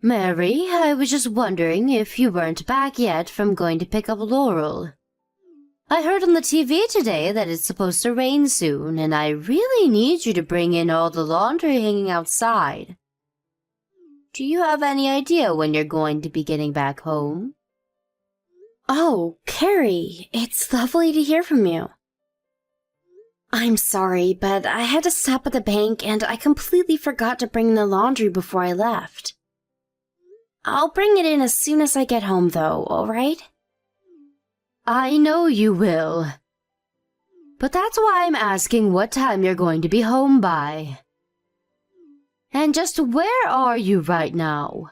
Mary, I was just wondering if you weren't back yet from going to pick up Laurel. I heard on the TV today that it's supposed to rain soon, and I really need you to bring in all the laundry hanging outside. Do you have any idea when you're going to be getting back home? Oh, Carrie, it's lovely to hear from you. I'm sorry, but I had to stop at the bank and I completely forgot to bring the laundry before I left. I'll bring it in as soon as I get home, though, alright? I know you will. But that's why I'm asking what time you're going to be home by. And just where are you right now?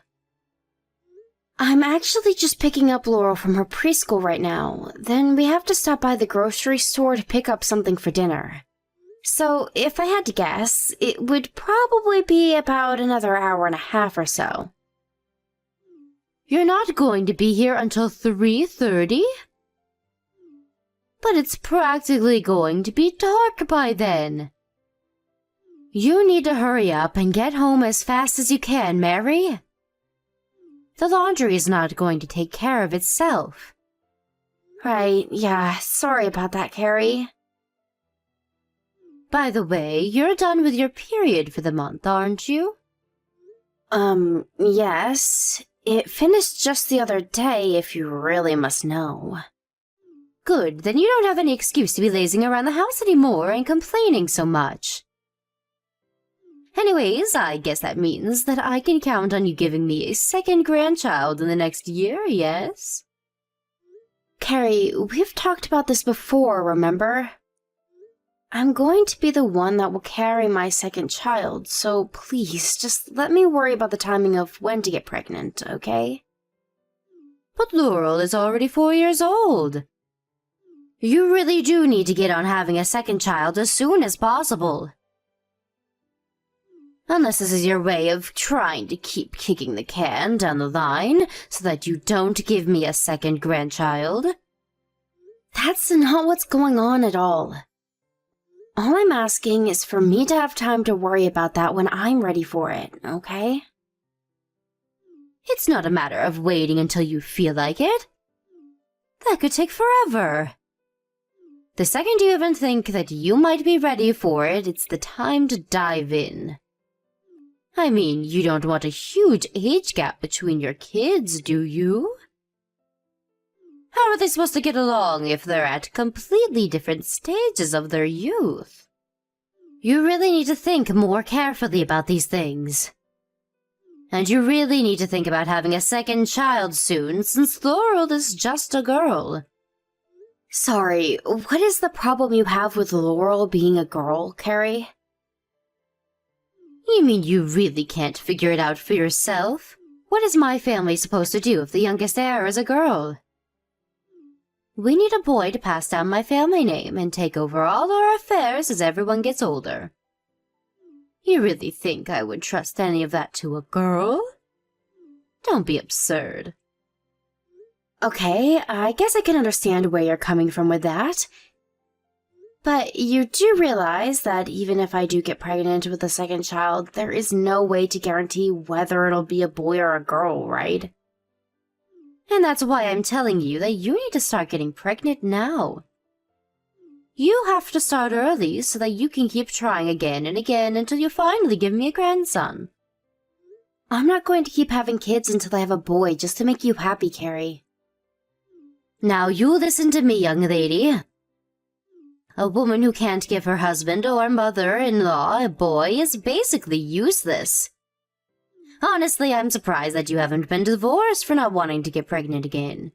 I'm actually just picking up Laurel from her preschool right now. Then we have to stop by the grocery store to pick up something for dinner. So, if I had to guess, it would probably be about another hour and a half or so. You're not going to be here until 3:30? But it's practically going to be dark by then. You need to hurry up and get home as fast as you can, Mary. The laundry is not going to take care of itself. Right, yeah, sorry about that, Carrie. By the way, you're done with your period for the month, aren't you? Yes. It finished just the other day, if you really must know. Good, then you don't have any excuse to be lazing around the house anymore and complaining so much. Anyways, I guess that means that I can count on you giving me a second grandchild in the next year, yes? Carrie, we've talked about this before, remember? I'm going to be the one that will carry my second child, so please, just let me worry about the timing of when to get pregnant, okay? But Laurel is already 4 years old. You really do need to get on having a second child as soon as possible. Unless this is your way of trying to keep kicking the can down the line so that you don't give me a second grandchild. That's not what's going on at all. All I'm asking is for me to have time to worry about that when I'm ready for it, okay? It's not a matter of waiting until you feel like it. That could take forever. The second you even think that you might be ready for it, it's the time to dive in. I mean, you don't want a huge age gap between your kids, do you? How are they supposed to get along if they're at completely different stages of their youth? You really need to think more carefully about these things. And you really need to think about having a second child soon, since Laurel is just a girl. Sorry, what is the problem you have with Laurel being a girl, Carrie? You mean you really can't figure it out for yourself? What is my family supposed to do if the youngest heir is a girl? We need a boy to pass down my family name and take over all our affairs as everyone gets older. You really think I would trust any of that to a girl? Don't be absurd. Okay, I guess I can understand where you're coming from with that. But you do realize that even if I do get pregnant with a second child, there is no way to guarantee whether it'll be a boy or a girl, right? And that's why I'm telling you that you need to start getting pregnant now. You have to start early so that you can keep trying again and again until you finally give me a grandson. I'm not going to keep having kids until I have a boy just to make you happy, Carrie. Now you listen to me, young lady. A woman who can't give her husband or mother-in-law a boy is basically useless. Honestly, I'm surprised that you haven't been divorced for not wanting to get pregnant again.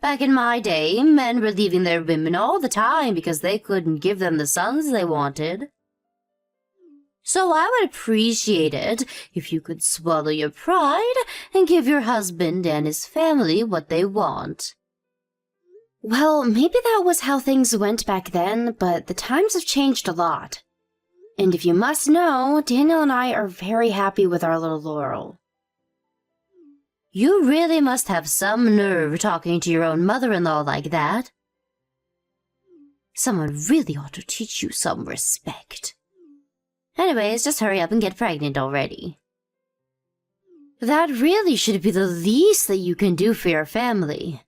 Back in my day, men were leaving their women all the time because they couldn't give them the sons they wanted. So I would appreciate it if you could swallow your pride and give your husband and his family what they want. Well, maybe that was how things went back then, but the times have changed a lot. And if you must know, Daniel and I are very happy with our little Laurel. You really must have some nerve talking to your own mother-in-law like that. Someone really ought to teach you some respect. Anyways, just hurry up and get pregnant already. That really should be the least that you can do for your family.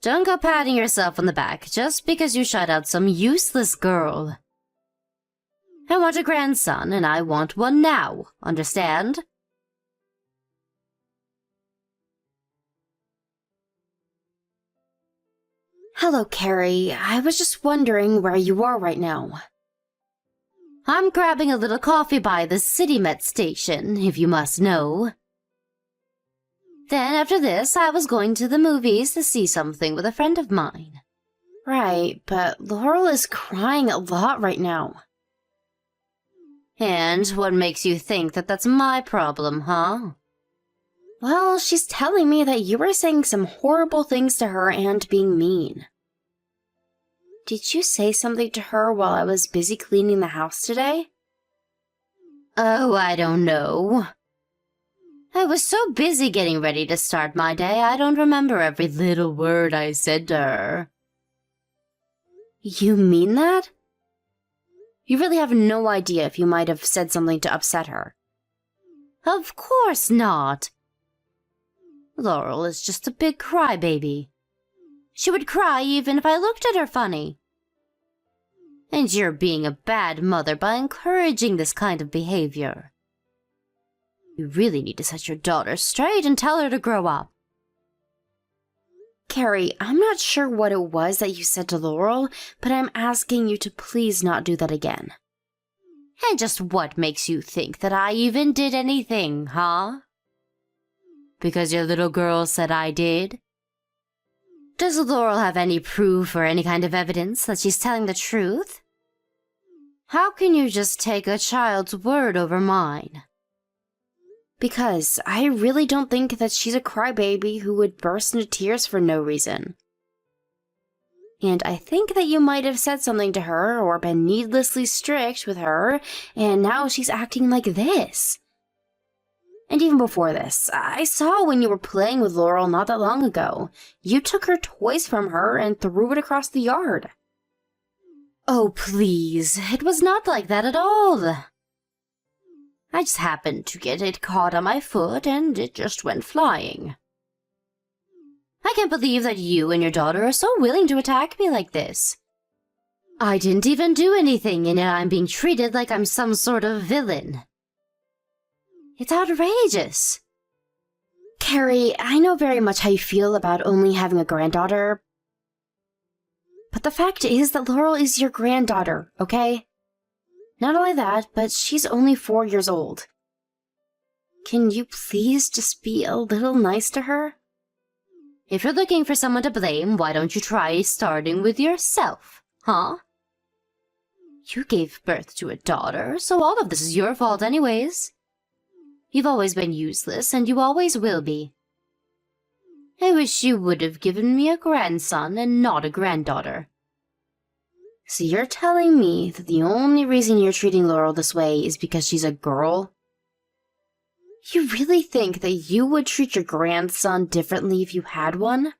Don't go patting yourself on the back just because you shut out some useless girl. I want a grandson, and I want one now, understand? Hello, Carrie. I was just wondering where you are right now. I'm grabbing a little coffee by the City Met station, if you must know. Then after this, I was going to the movies to see something with a friend of mine. Right, but Laurel is crying a lot right now. And what makes you think that that's my problem, huh? Well, she's telling me that you were saying some horrible things to her and being mean. Did you say something to her while I was busy cleaning the house today? Oh, I don't know. I was so busy getting ready to start my day, I don't remember every little word I said to her. You mean that? You really have no idea if you might have said something to upset her. Of course not. Laurel is just a big crybaby. She would cry even if I looked at her funny. And you're being a bad mother by encouraging this kind of behavior. You really need to set your daughter straight and tell her to grow up. Carrie, I'm not sure what it was that you said to Laurel, but I'm asking you to please not do that again. And just what makes you think that I even did anything, huh? Because your little girl said I did? Does Laurel have any proof or any kind of evidence that she's telling the truth? How can you just take a child's word over mine? Because I really don't think that she's a crybaby who would burst into tears for no reason. And I think that you might have said something to her or been needlessly strict with her, and now she's acting like this. And even before this, I saw when you were playing with Laurel not that long ago. You took her toys from her and threw it across the yard. Oh, please. It was not like that at all. I just happened to get it caught on my foot and it just went flying. I can't believe that you and your daughter are so willing to attack me like this. I didn't even do anything and yet I'm being treated like I'm some sort of villain. It's outrageous. Carrie, I know very much how you feel about only having a granddaughter. But the fact is that Laurel is your granddaughter, okay? Not only that, but she's only 4 years old. Can you please just be a little nice to her? If you're looking for someone to blame, why don't you try starting with yourself, huh? You gave birth to a daughter, so all of this is your fault anyways. You've always been useless, and you always will be. I wish you would have given me a grandson and not a granddaughter. So you're telling me that the only reason you're treating Laurel this way is because she's a girl? You really think that you would treat your grandson differently if you had one?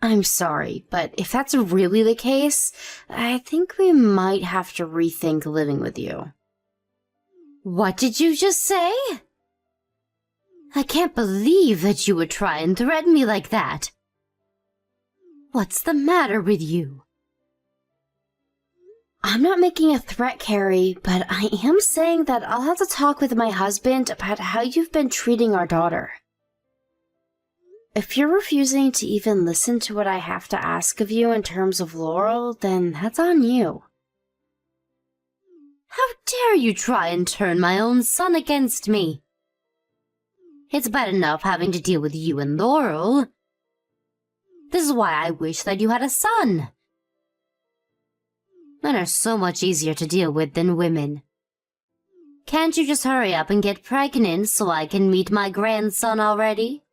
I'm sorry, but if that's really the case, I think we might have to rethink living with you. What did you just say? I can't believe that you would try and threaten me like that. What's the matter with you? I'm not making a threat, Carrie, but I am saying that I'll have to talk with my husband about how you've been treating our daughter. If you're refusing to even listen to what I have to ask of you in terms of Laurel, then that's on you. How dare you try and turn my own son against me? It's bad enough having to deal with you and Laurel. This is why I wish that you had a son. Men are so much easier to deal with than women. Can't you just hurry up and get pregnant so I can meet my grandson already?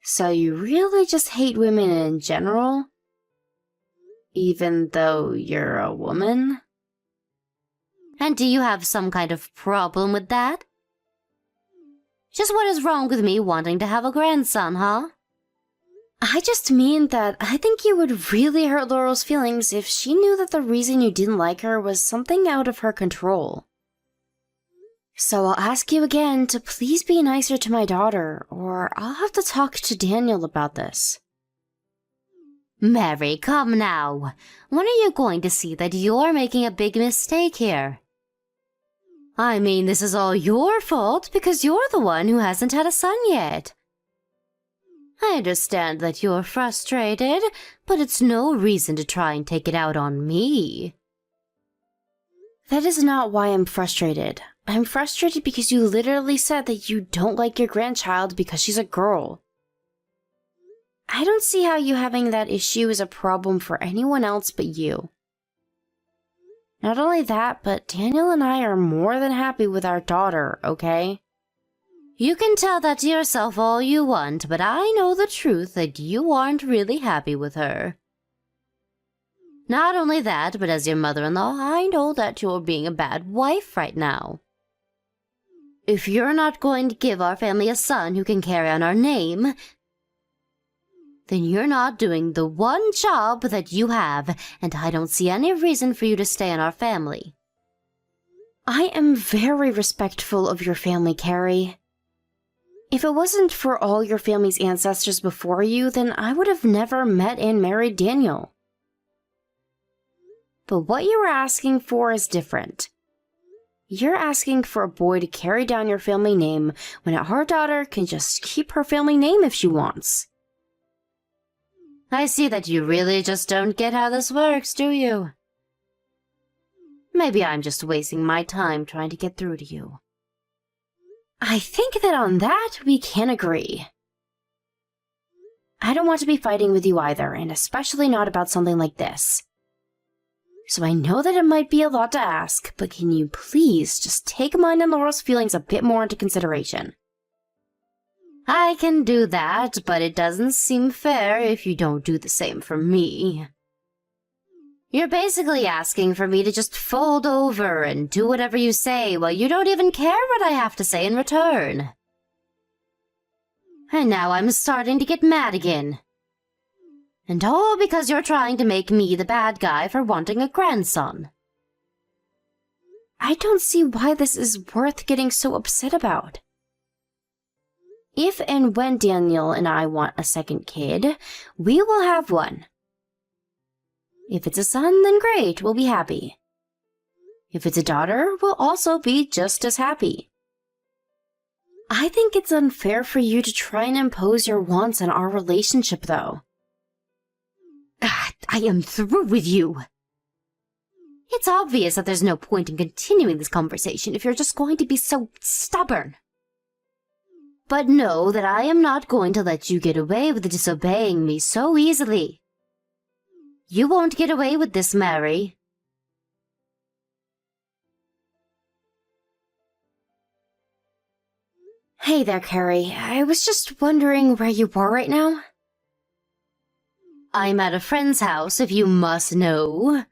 So you really just hate women in general? Even though you're a woman? And do you have some kind of problem with that? Just what is wrong with me wanting to have a grandson, huh? I just mean that I think you would really hurt Laurel's feelings if she knew that the reason you didn't like her was something out of her control. So I'll ask you again to please be nicer to my daughter, or I'll have to talk to Daniel about this. Mary, come now. When are you going to see that you're making a big mistake here? I mean, this is all your fault because you're the one who hasn't had a son yet. I understand that you're frustrated, but it's no reason to try and take it out on me. That is not why I'm frustrated. I'm frustrated because you literally said that you don't like your grandchild because she's a girl. I don't see how you having that issue is a problem for anyone else but you. Not only that, but Daniel and I are more than happy with our daughter, okay? You can tell that to yourself all you want, but I know the truth that you aren't really happy with her. Not only that, but as your mother-in-law, I know that you're being a bad wife right now. If you're not going to give our family a son who can carry on our name, then you're not doing the one job that you have, and I don't see any reason for you to stay in our family. I am very respectful of your family, Carrie. If it wasn't for all your family's ancestors before you, then I would have never met and married Daniel. But what you are asking for is different. You're asking for a boy to carry down your family name when our daughter can just keep her family name if she wants. I see that you really just don't get how this works, do you? Maybe I'm just wasting my time trying to get through to you. I think that on that we can agree. I don't want to be fighting with you either, and especially not about something like this. So I know that it might be a lot to ask, but can you please just take mine and Laurel's feelings a bit more into consideration? I can do that, but it doesn't seem fair if you don't do the same for me. You're basically asking for me to just fold over and do whatever you say while you don't even care what I have to say in return. And now I'm starting to get mad again. And all because you're trying to make me the bad guy for wanting a grandson. I don't see why this is worth getting so upset about. If and when Daniel and I want a second kid, we will have one. If it's a son, then great, we'll be happy. If it's a daughter, we'll also be just as happy. I think it's unfair for you to try and impose your wants on our relationship, though. I am through with you. It's obvious that there's no point in continuing this conversation if you're just going to be so stubborn. But know that I am not going to let you get away with disobeying me so easily. You won't get away with this, Mary. Hey there, Carrie. I was just wondering where you are right now. I'm at a friend's house, if you must know.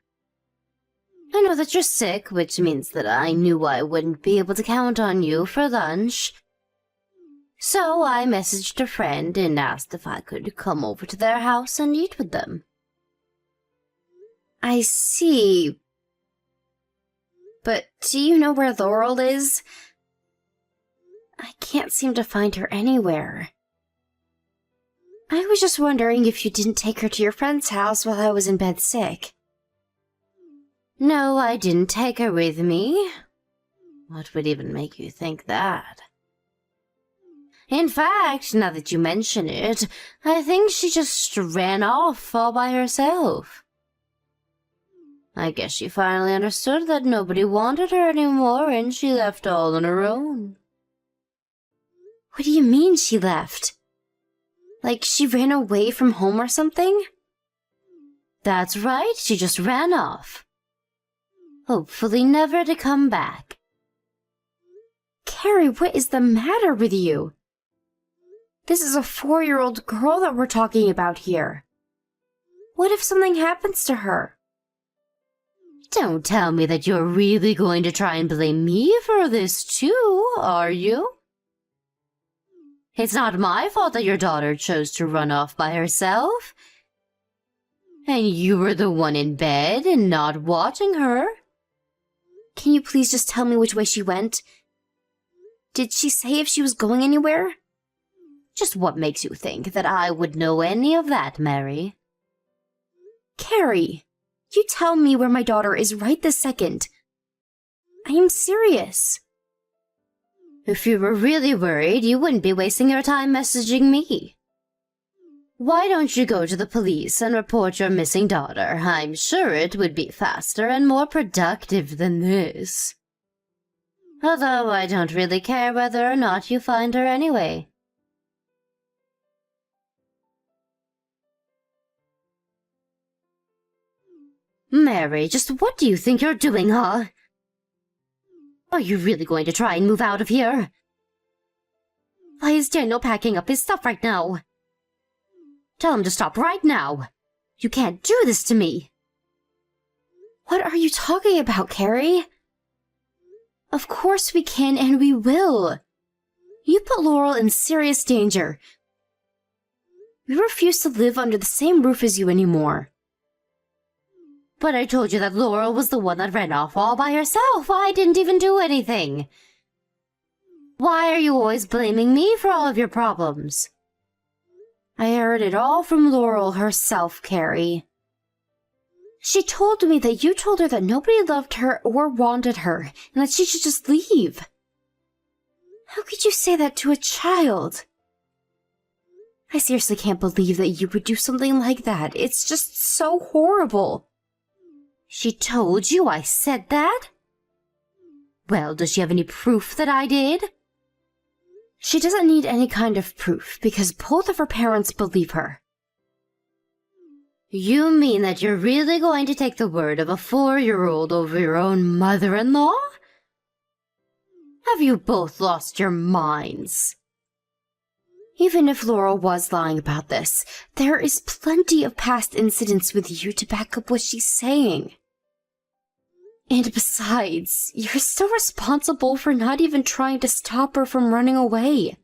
I know that you're sick, which means that I knew I wouldn't be able to count on you for lunch. So I messaged a friend and asked if I could come over to their house and eat with them. I see. But do you know where Laurel is? I can't seem to find her anywhere. I was just wondering if you didn't take her to your friend's house while I was in bed sick. No, I didn't take her with me. What would even make you think that? In fact, now that you mention it, I think she just ran off all by herself. I guess she finally understood that nobody wanted her anymore and she left all on her own. What do you mean she left? Like she ran away from home or something? That's right, she just ran off. Hopefully never to come back. Carrie, what is the matter with you? This is a 4-year-old girl that we're talking about here. What if something happens to her? Don't tell me that you're really going to try and blame me for this too, are you? It's not my fault that your daughter chose to run off by herself. And you were the one in bed and not watching her. Can you please just tell me which way she went? Did she say if she was going anywhere? Just what makes you think that I would know any of that, Mary? Carrie, you tell me where my daughter is right this second. I am serious. If you were really worried, you wouldn't be wasting your time messaging me. Why don't you go to the police and report your missing daughter? I'm sure it would be faster and more productive than this. Although I don't really care whether or not you find her anyway. Mary, just what do you think you're doing, huh? Are you really going to try and move out of here? Why is Daniel packing up his stuff right now? Tell him to stop right now. You can't do this to me. What are you talking about, Carrie? Of course we can and we will. You put Laurel in serious danger. We refuse to live under the same roof as you anymore. But I told you that Laurel was the one that ran off all by herself. I didn't even do anything. Why are you always blaming me for all of your problems? I heard it all from Laurel herself, Carrie. She told me that you told her that nobody loved her or wanted her, and that she should just leave. How could you say that to a child? I seriously can't believe that you would do something like that. It's just so horrible. She told you I said that? Well, does she have any proof that I did? She doesn't need any kind of proof, because both of her parents believe her. You mean that you're really going to take the word of a 4-year-old over your own mother-in-law? Have you both lost your minds? Even if Laurel was lying about this, there is plenty of past incidents with you to back up what she's saying. And besides, you're still responsible for not even trying to stop her from running away.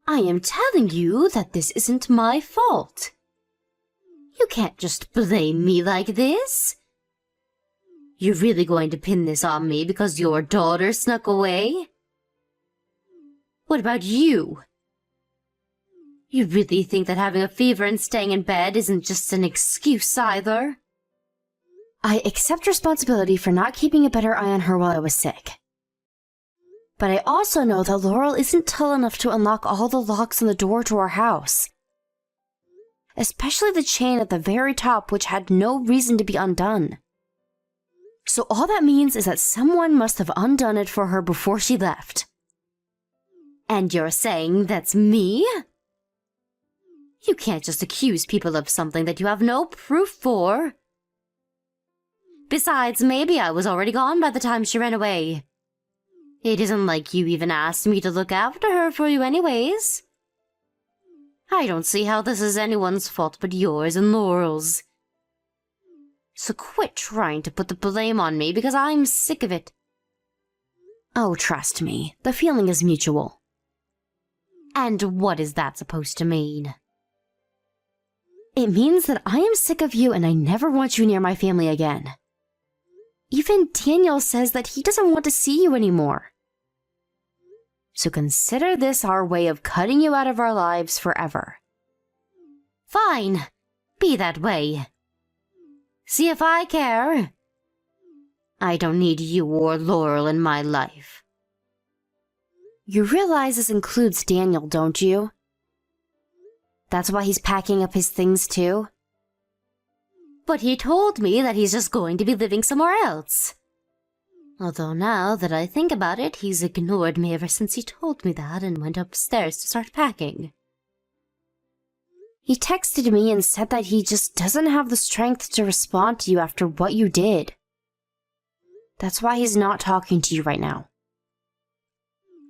I am telling you that this isn't my fault. You can't just blame me like this. You're really going to pin this on me because your daughter snuck away? What about you? You really think that having a fever and staying in bed isn't just an excuse either? I accept responsibility for not keeping a better eye on her while I was sick. But I also know that Laurel isn't tall enough to unlock all the locks on the door to our house. Especially the chain at the very top, which had no reason to be undone. So all that means is that someone must have undone it for her before she left. And you're saying that's me? You can't just accuse people of something that you have no proof for. Besides, maybe I was already gone by the time she ran away. It isn't like you even asked me to look after her for you anyways. I don't see how this is anyone's fault but yours and Laurel's. So quit trying to put the blame on me because I'm sick of it. Oh, trust me, the feeling is mutual. And what is that supposed to mean? It means that I am sick of you and I never want you near my family again. Even Daniel says that he doesn't want to see you anymore. So consider this our way of cutting you out of our lives forever. Fine, be that way. See if I care. I don't need you or Laurel in my life. You realize this includes Daniel, don't you? That's why he's packing up his things too? But he told me that he's just going to be living somewhere else. Although now that I think about it, he's ignored me ever since he told me that and went upstairs to start packing. He texted me and said that he just doesn't have the strength to respond to you after what you did. That's why he's not talking to you right now.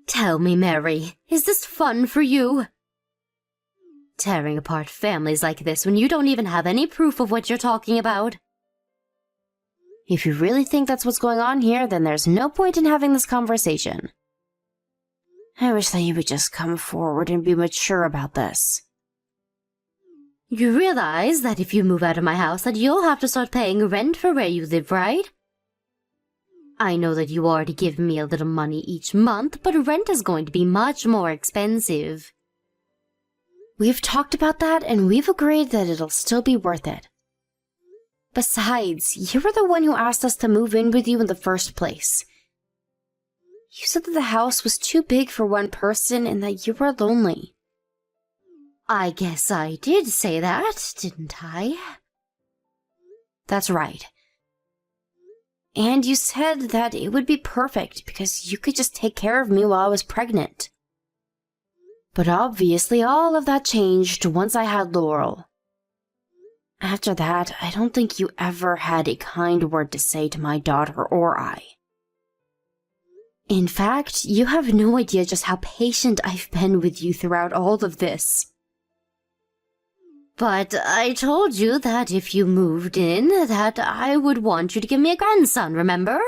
Tell me, Mary, is this fun for you? Tearing apart families like this when you don't even have any proof of what you're talking about? If you really think that's what's going on here, then there's no point in having this conversation. I wish that you would just come forward and be mature about this. You realize that if you move out of my house that you'll have to start paying rent for where you live, right? I know that you already give me a little money each month, but rent is going to be much more expensive. We've talked about that, and we've agreed that it'll still be worth it. Besides, you were the one who asked us to move in with you in the first place. You said that the house was too big for one person and that you were lonely. I guess I did say that, didn't I? That's right. And you said that it would be perfect because you could just take care of me while I was pregnant. But obviously all of that changed once I had Laurel. After that, I don't think you ever had a kind word to say to my daughter or I. In fact, you have no idea just how patient I've been with you throughout all of this. But I told you that if you moved in, that I would want you to give me a grandson, remember?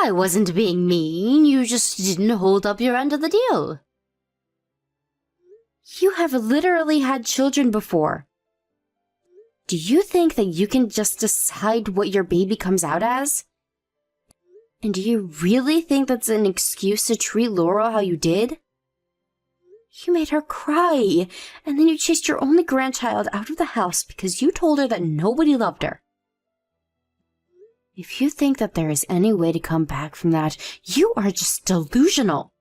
I wasn't being mean, you just didn't hold up your end of the deal. You have literally had children before. Do you think that you can just decide what your baby comes out as? And do you really think that's an excuse to treat Laurel how you did? You made her cry, and then you chased your only grandchild out of the house because you told her that nobody loved her. If you think that there is any way to come back from that, you are just delusional.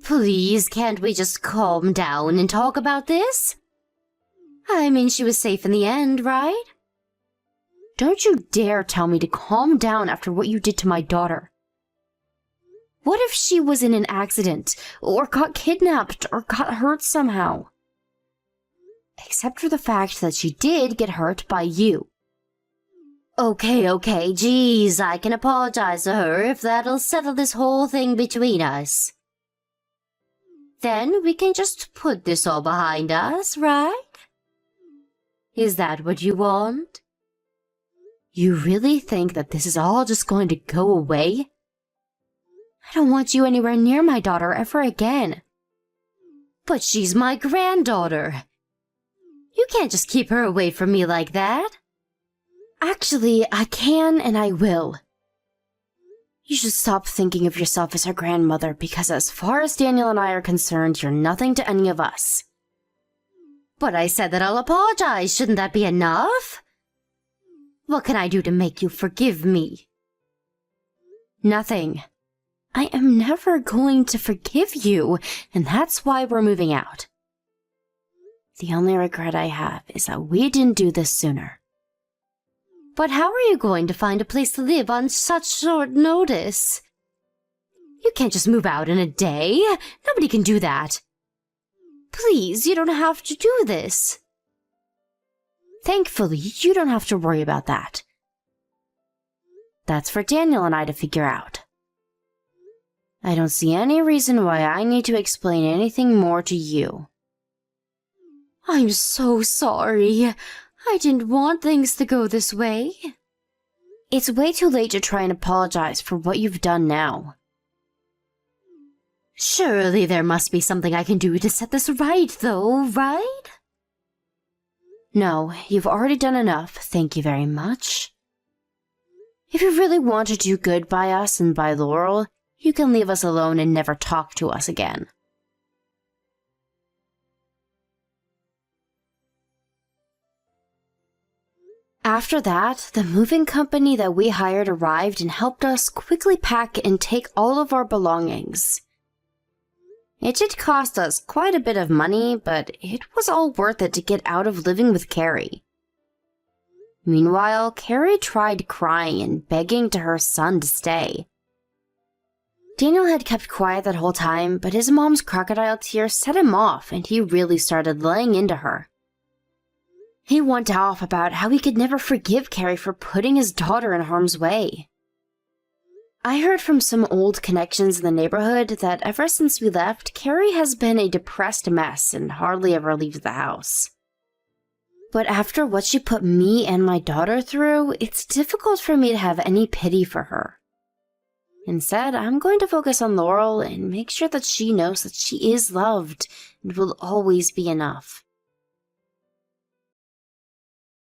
Please, can't we just calm down and talk about this? I mean, she was safe in the end, right? Don't you dare tell me to calm down after what you did to my daughter. What if she was in an accident, or got kidnapped, or got hurt somehow? Except for the fact that she did get hurt by you. Okay, geez, I can apologize to her if that'll settle this whole thing between us. Then we can just put this all behind us, right? Is that what you want? You really think that this is all just going to go away? I don't want you anywhere near my daughter ever again. But she's my granddaughter. You can't just keep her away from me like that. Actually, I can and I will. You should stop thinking of yourself as her grandmother because as far as Daniel and I are concerned, you're nothing to any of us. But I said that I'll apologize. Shouldn't that be enough? What can I do to make you forgive me? Nothing. I am never going to forgive you, and that's why we're moving out. The only regret I have is that we didn't do this sooner. But how are you going to find a place to live on such short notice? You can't just move out in a day. Nobody can do that. Please, you don't have to do this. Thankfully, you don't have to worry about that. That's for Daniel and I to figure out. I don't see any reason why I need to explain anything more to you. I'm so sorry. I didn't want things to go this way. It's way too late to try and apologize for what you've done now. Surely there must be something I can do to set this right, though, right? No, you've already done enough, thank you very much. If you really want to do good by us and by Laurel, you can leave us alone and never talk to us again. After that, the moving company that we hired arrived and helped us quickly pack and take all of our belongings. It did cost us quite a bit of money, but it was all worth it to get out of living with Carrie. Meanwhile, Carrie tried crying and begging to her son to stay. Daniel had kept quiet that whole time, but his mom's crocodile tears set him off and he really started laying into her. He went off about how he could never forgive Carrie for putting his daughter in harm's way. I heard from some old connections in the neighborhood that ever since we left, Carrie has been a depressed mess and hardly ever leaves the house. But after what she put me and my daughter through, it's difficult for me to have any pity for her. Instead, I'm going to focus on Laurel and make sure that she knows that she is loved and will always be enough.